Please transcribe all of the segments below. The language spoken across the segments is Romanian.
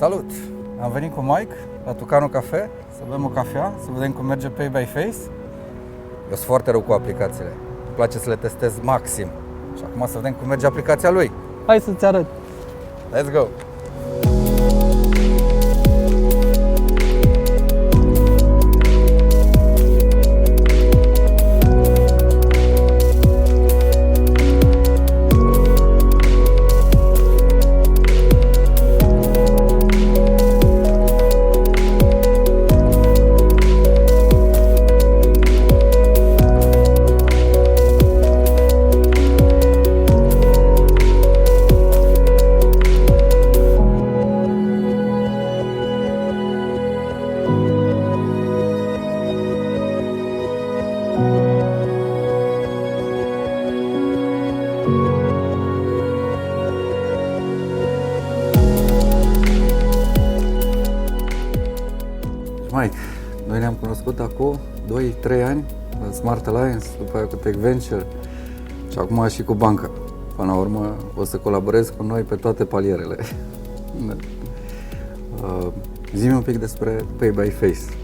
Salut! Am venit cu Mike la Tucano Cafe să bem o cafea, să vedem cum merge Pay by Face. Eu sunt foarte rău cu aplicațiile. Îmi place să le testez maxim. Și acum să vedem cum merge aplicația lui. Hai să-ți arăt. Let's go! Mike, noi ne-am cunoscut acum 2-3 ani la Smart Alliance, după aia cu Tech Venture și acum și cu banca. Până la urmă o să colaborez cu noi pe toate palierele. Zi-mi un pic despre Pay by Face.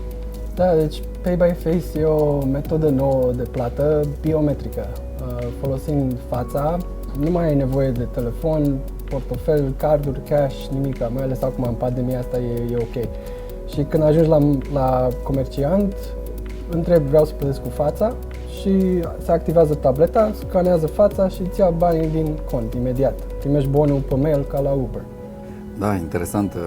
Da, deci Pay by Face e o metodă nouă de plată biometrică. Folosind fața, nu mai ai nevoie de telefon, portofel, carduri, cash, nimic, mai ales acum în pandemia asta e ok. Și când ajungi la comerciant, întrebi vreau să plătesc cu fața și se activează tableta, scanează fața și îți ia banii din cont imediat. Primești bonul pe mail ca la Uber. Da, interesantă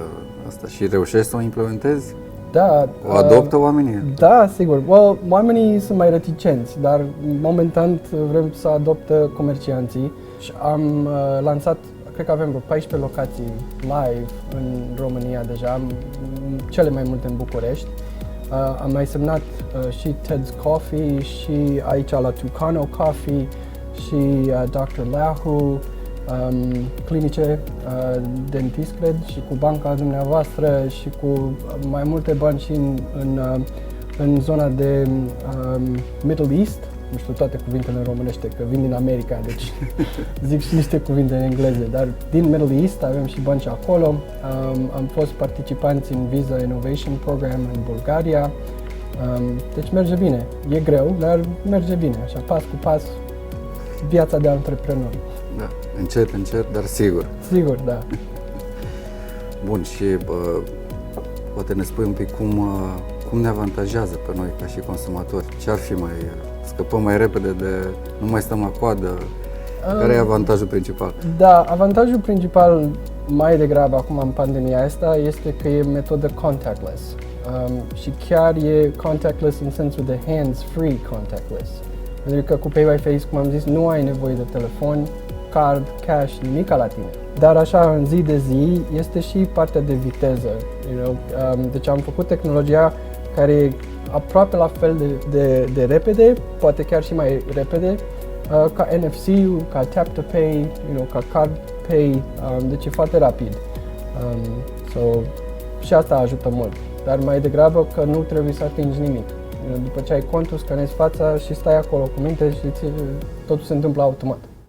asta. Și reușești să o implementezi? Da. O adoptă oamenii? Da, sigur. Well, oamenii sunt mai reticenți, dar momentan vrem să adoptă comercianții și am lansat, cred că avem vreo 14 locații live în România deja, cele mai multe în București. Am mai semnat și Ted's Coffee și aici la Tucano Coffee și Dr. Lahu, clinice, dentist, cred, și cu banca dumneavoastră și cu mai multe bănci în zona de Middle East. Nu știu toate cuvintele în românește, că vin din America, deci zic și niște cuvinte în engleză, dar din Middle East avem și bănci acolo. Am fost participanți în Visa Innovation Program în Bulgaria, deci merge bine. E greu, dar merge bine, așa, pas cu pas, viața de antreprenor. Da, încet, dar sigur. Sigur, da. Bun, și poate ne spui un pic cum ne avantajează pe noi ca și consumatori? Ce ar fi mai... Scăpăm mai repede nu mai stăm la coadă? Care e avantajul principal? Da, avantajul principal mai degrabă acum în pandemia asta este că e metodă contactless. Și chiar e contactless în sensul de hands-free contactless. Pentru că cu Pay by Face, cum am zis, nu ai nevoie de telefon, card, cash, nimic la tine. Dar așa, în zi de zi, este și partea de viteză. Deci am făcut tehnologia care e aproape la fel de repede, poate chiar și mai repede, ca NFC-ul, ca Tap to Pay, ca Card Pay, deci e foarte rapid. Și asta ajută mult, dar mai degrabă că nu trebuie să atingi nimic. După ce ai contul, scanezi fața și stai acolo cu minte și totul se întâmplă automat.